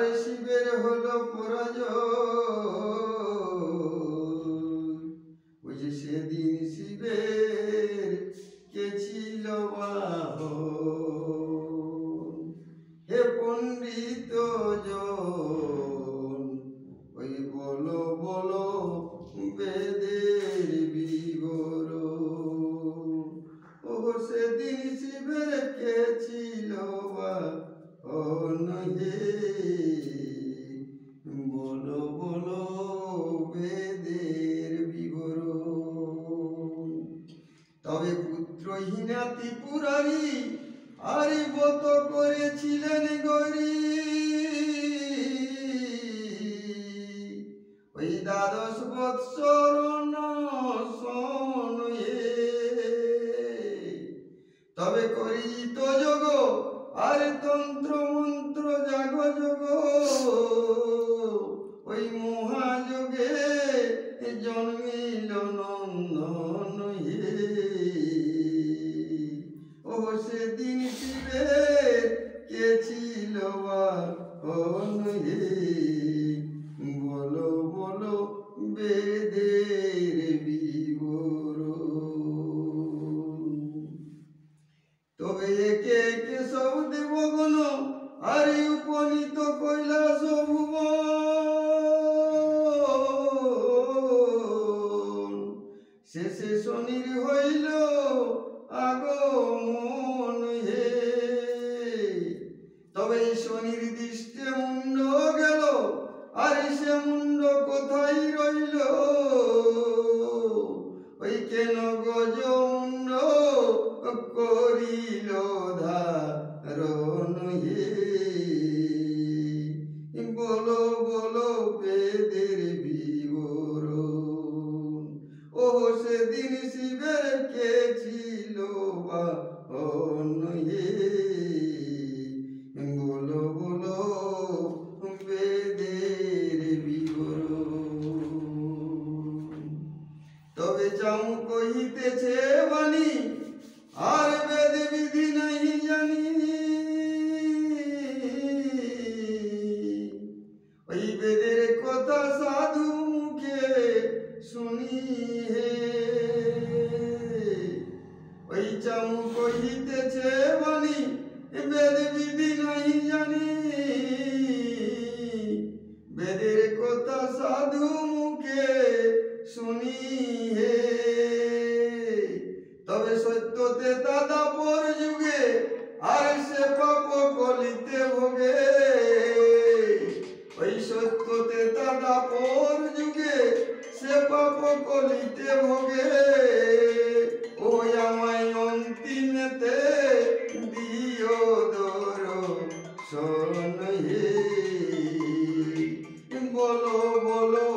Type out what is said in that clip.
আর শিবের হলো পরাজয়। ওই যে সেদিন শিবের কে ছিল বাহন, হে পণ্ডিত জন, ওই বলো বলো বেদের বিবরণ। ও সেদিন শিবের কে ছিল বাহন, হে বলো বলো বেদের বিবরণ। তবে পুত্রহীনা ত্রিপুরারি আরি ব্রত করেছিলেন গরি, ওই দ্বাদশ বৎসর অনশন, তবে করিত যোগ আর তন্ত্র মন্ত্র জাগ যোগ, ওই মহাযোগে জন্মিল নন্দন, ও সেদিন শিবের কে ছিল বাহন, বলো বলো বেদের বিবরণ। তবে একে একে সব দেবগণ আরে উপনীত কৈলাস ভুবন, শেষে শনির হইল আগমন, হে তবে শনির দৃষ্টে মুন্ড গেল, আর সে মুন্ড কোথায় রইল, ওই কেন গজ মুন্ড করিল ধারণ, হে বলো বলো বেদের বিবরণ। ও সেদিন শিবের কে ছিল বাহন, হে বলো বলো বেদের বিবরণ। তবে চামু কহিতেছে বাণী আর বেদ বিধি नहीं জানি, ওই বেদের কথা সাধু মুখে শুনি, হে ওই চামু কহিতেছে বাণী বেদ বিধি नहीं জানি, বেদের কথা সাধু মুখে শুনি, হে তবে সত্যতে দাদা পর যুগে আর সে পাপ কলিতে ভোগে, ওই সত্যতে দাদা পর যুগে সে পাপ কলিতে ভোগে, ওই আমায় অন্তিমেতে দিও দর্শন, হে বলো বলো